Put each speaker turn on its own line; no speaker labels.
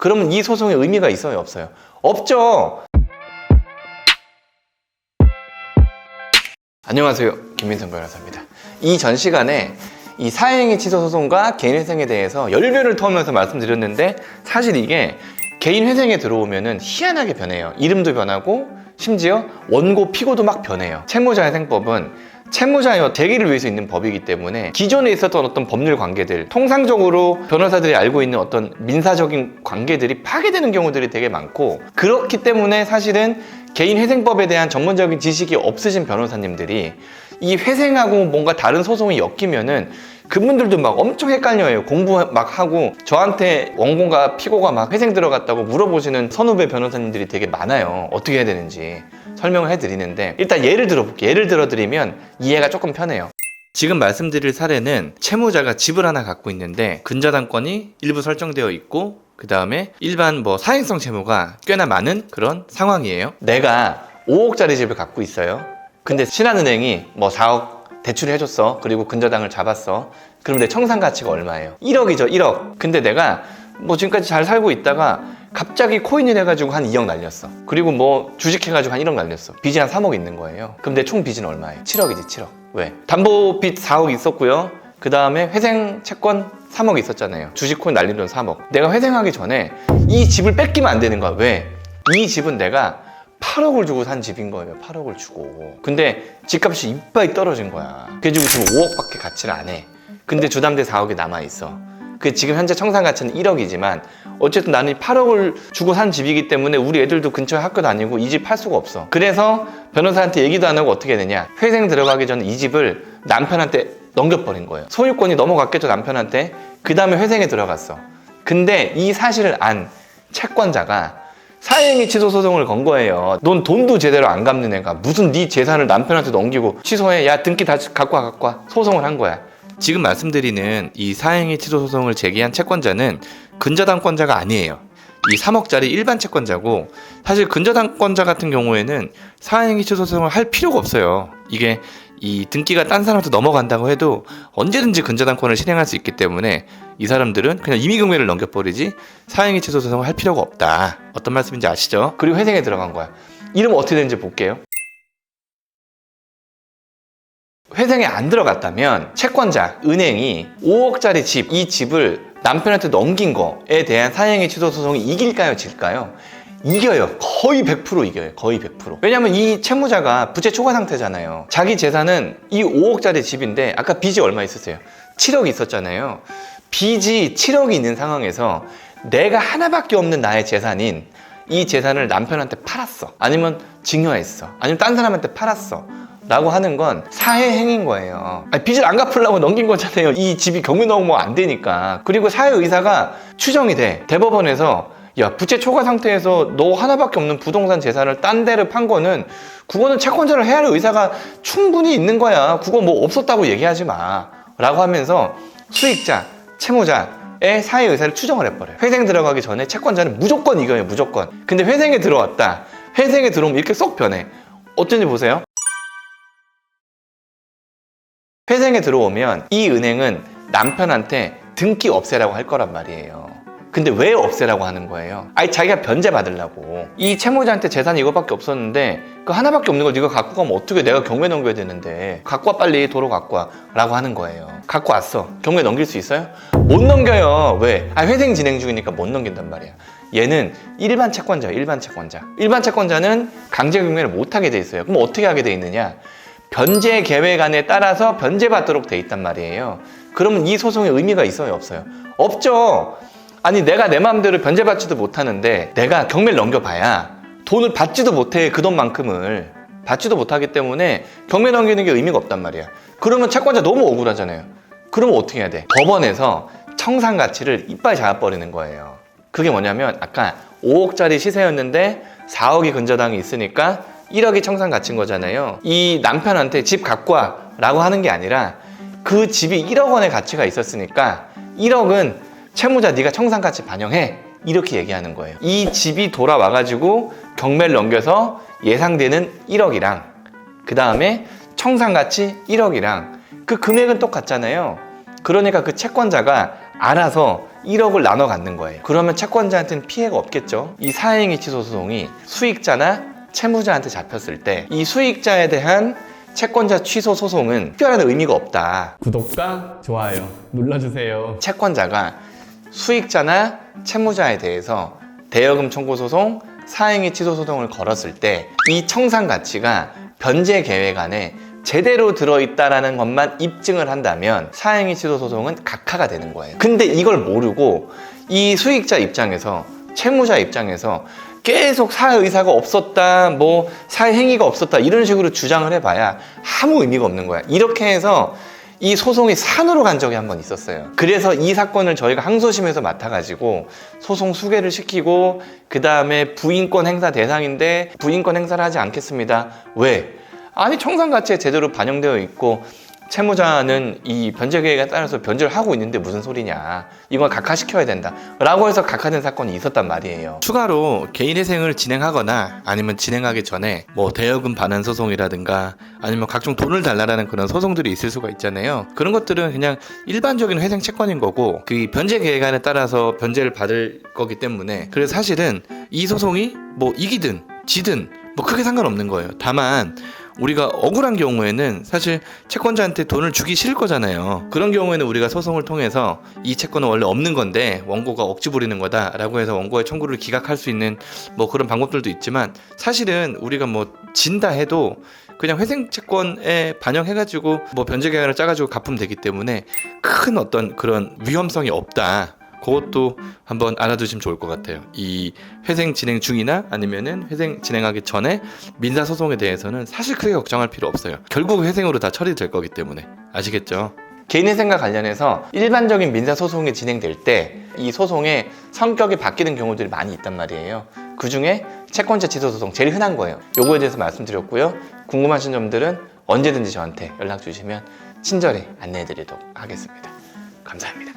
그러면 이 소송의 의미가 있어요, 없어요? 없죠. 안녕하세요, 김민성 변호사입니다. 이 전 시간에 이 사행위 취소 소송과 개인회생에 대해서 열변을 토하면서 말씀드렸는데, 사실 이게 개인회생에 들어오면은 희한하게 변해요. 이름도 변하고 심지어 원고 피고도 막 변해요. 채무자회생법은 채무자의 대기를 위해서 있는 법이기 때문에 기존에 있었던 어떤 법률 관계들, 통상적으로 변호사들이 알고 있는 어떤 민사적인 관계들이 파괴되는 경우들이 되게 많고, 그렇기 때문에 사실은 개인회생법에 대한 전문적인 지식이 없으신 변호사님들이 이 회생하고 뭔가 다른 소송이 엮이면은 그분들도 막 엄청 헷갈려요. 공부 막 하고 저한테 원고가 피고가 막 회생 들어갔다고 물어보시는 선후배 변호사님들이 되게 많아요. 어떻게 해야 되는지 설명을 해드리는데, 일단 예를 들어볼게요. 예를 들어드리면 이해가 조금 편해요. 지금 말씀드릴 사례는 채무자가 집을 하나 갖고 있는데 근저당권이 일부 설정되어 있고, 그 다음에 일반 사행성 채무가 꽤나 많은 그런 상황이에요. 내가 5억짜리 집을 갖고 있어요. 근데 신한은행이 4억 대출을 해줬어. 그리고 근저당을 잡았어. 그럼 내 청산 가치가 얼마예요? 1억이죠, 1억. 근데 내가 지금까지 잘 살고 있다가 갑자기 코인을 해가지고 한 2억 날렸어. 그리고 주식해가지고 한 1억 날렸어. 빚이 한 3억 있는 거예요. 그럼 내 총 빚은 얼마예요? 7억이지, 7억. 왜? 담보빚 4억 있었고요. 그 다음에 회생 채권 3억 있었잖아요. 주식 코인 날린 돈 3억. 내가 회생하기 전에 이 집을 뺏기면 안 되는 거야. 왜? 이 집은 내가 8억을 주고 산 집인 거예요. 8억을 주고. 근데 집값이 이빨이 떨어진 거야. 그래가지고 지금 5억밖에 가치를 안 해. 근데 주담대 4억이 남아있어. 지금 현재 청산 가치는 1억이지만 어쨌든 나는 8억을 주고 산 집이기 때문에 우리 애들도 근처에 학교 다니고 이 집 팔 수가 없어. 그래서 변호사한테 얘기도 안 하고 어떻게 해야 되냐, 회생 들어가기 전에 이 집을 남편한테 넘겨버린 거예요. 소유권이 넘어갔겠죠, 남편한테. 그 다음에 회생에 들어갔어. 근데 이 사실을 안 채권자가 사행위 취소 소송을 건 거예요. 넌 돈도 제대로 안 갚는 애가 무슨 네 재산을 남편한테 넘기고 취소해, 야 등기 다시 갖고 와 소송을 한 거야. 지금 말씀드리는 이 사행위 취소 소송을 제기한 채권자는 근저당권자가 아니에요. 이 3억짜리 일반 채권자고, 사실 근저당권자 같은 경우에는 사행위 취소 소송을 할 필요가 없어요. 이게 이 등기가 딴 사람한테 넘어간다고 해도 언제든지 근저당권을 실행할 수 있기 때문에 이 사람들은 그냥 임의경매를 넘겨버리지 사행위 취소 소송을 할 필요가 없다. 어떤 말씀인지 아시죠? 그리고 회생에 들어간 거야. 이러면 어떻게 되는지 볼게요. 회생에 안 들어갔다면 채권자, 은행이 5억짜리 집, 이 집을 남편한테 넘긴 거에 대한 사행위 취소 소송이 이길까요, 질까요? 이겨요. 거의 100% 이겨요. 거의 100%. 왜냐면 이 채무자가 부채 초과 상태잖아요. 자기 재산은 이 5억짜리 집인데 아까 빚이 얼마 있었어요? 7억 있었잖아요. 빚이 7억이 있는 상황에서 내가 하나밖에 없는 나의 재산인 이 재산을 남편한테 팔았어. 아니면 증여했어. 아니면 딴 사람한테 팔았어. 라고 하는 건 사회행위인 거예요. 빚을 안 갚으려고 넘긴 거잖아요. 이 집이 경매 넘으면 안 되니까. 그리고 사회의사가 추정이 돼. 대법원에서 야, 부채 초과 상태에서 너 하나밖에 없는 부동산 재산을 딴 데를 판 거는 그거는 채권자를 해야 할 의사가 충분히 있는 거야. 그거 없었다고 얘기하지 마. 라고 하면서 수익자, 채무자의 사회의사를 추정을 해버려요. 회생 들어가기 전에 채권자는 무조건 이겨요. 무조건. 근데 회생에 들어왔다. 회생에 들어오면 이렇게 쏙 변해. 어쩐지 보세요. 회생에 들어오면 이 은행은 남편한테 등기 없애라고 할 거란 말이에요. 근데 왜 없애라고 하는 거예요? 자기가 변제 받으려고. 이 채무자한테 재산이 이거밖에 없었는데 그 하나밖에 없는 걸 네가 갖고 가면 어떻게, 내가 경매 넘겨야 되는데 갖고 와, 빨리 도로 갖고 와 라고 하는 거예요. 갖고 왔어. 경매 넘길 수 있어요? 못 넘겨요. 왜? 회생 진행 중이니까 못 넘긴단 말이야. 얘는 일반 채권자예요. 일반 채권자. 일반 채권자는 강제 경매를 못 하게 돼 있어요. 그럼 어떻게 하게 돼 있느냐? 변제 계획안에 따라서 변제받도록 돼 있단 말이에요. 그러면 이 소송의 의미가 있어요, 없어요? 없죠. 내가 내 마음대로 변제받지도 못하는데 내가 경매를 넘겨봐야 돈을 받지도 못해. 그 돈만큼을 받지도 못하기 때문에 경매 넘기는 게 의미가 없단 말이야. 그러면 채권자 너무 억울하잖아요. 그러면 어떻게 해야 돼? 법원에서 청산 가치를 이빨 잡아버리는 거예요. 그게 뭐냐면 아까 5억짜리 시세였는데 4억이 근저당이 있으니까 1억이 청산 가치인 거잖아요. 이 남편한테 집 갖고 와 라고 하는 게 아니라 그 집이 1억 원의 가치가 있었으니까 1억은 채무자 네가 청산 가치 반영해, 이렇게 얘기하는 거예요. 이 집이 돌아와가지고 경매를 넘겨서 예상되는 1억이랑 그 다음에 청산 가치 1억이랑 그 금액은 똑같잖아요. 그러니까 그 채권자가 알아서 1억을 나눠 갖는 거예요. 그러면 채권자한테는 피해가 없겠죠. 이 사행위 취소 소송이 수익자나 채무자한테 잡혔을 때 이 수익자에 대한 채권자 취소 소송은 특별한 의미가 없다.
구독과 좋아요 눌러주세요.
채권자가 수익자나 채무자에 대해서 대여금 청구 소송, 사행위 취소 소송을 걸었을 때 이 청산 가치가 변제 계획 안에 제대로 들어있다라는 것만 입증을 한다면 사행위 취소 소송은 각하가 되는 거예요. 근데 이걸 모르고 이 수익자 입장에서, 채무자 입장에서 계속 사의사가 없었다, 뭐 사행위가 없었다 이런 식으로 주장을 해봐야 아무 의미가 없는 거야. 이렇게 해서 이 소송이 산으로 간 적이 한 번 있었어요. 그래서 이 사건을 저희가 항소심에서 맡아가지고 소송 수개를 시키고 그 다음에 부인권 행사 대상인데 부인권 행사를 하지 않겠습니다. 왜? 아니 청산가치에 제대로 반영되어 있고 채무자는 이 변제 계획에 따라서 변제를 하고 있는데 무슨 소리냐, 이걸 각하시켜야 된다 라고 해서 각하된 사건이 있었단 말이에요. 추가로 개인회생을 진행하거나 아니면 진행하기 전에 뭐 대여금 반환 소송이라든가 아니면 각종 돈을 달라라는 그런 소송들이 있을 수가 있잖아요. 그런 것들은 그냥 일반적인 회생 채권인 거고 그 변제 계획안에 따라서 변제를 받을 거기 때문에, 그래서 사실은 이 소송이 뭐 이기든 지든 뭐 크게 상관없는 거예요. 다만 우리가 억울한 경우에는 사실 채권자한테 돈을 주기 싫을 거잖아요. 그런 경우에는 우리가 소송을 통해서 이 채권은 원래 없는 건데 원고가 억지 부리는 거다 라고 해서 원고의 청구를 기각할 수 있는 뭐 그런 방법들도 있지만, 사실은 우리가 뭐 진다 해도 그냥 회생 채권에 반영해가지고 뭐 변제 계획을 짜가지고 갚으면 되기 때문에 큰 어떤 그런 위험성이 없다. 그것도 한번 알아두시면 좋을 것 같아요. 이 회생 진행 중이나 아니면은 회생 진행하기 전에 민사소송에 대해서는 사실 크게 걱정할 필요 없어요. 결국 회생으로 다 처리될 거기 때문에. 아시겠죠? 개인회생과 관련해서 일반적인 민사소송이 진행될 때 이 소송의 성격이 바뀌는 경우들이 많이 있단 말이에요. 그 중에 채권자 취소 소송 제일 흔한 거예요. 요거에 대해서 말씀드렸고요. 궁금하신 점들은 언제든지 저한테 연락 주시면 친절히 안내해 드리도록 하겠습니다. 감사합니다.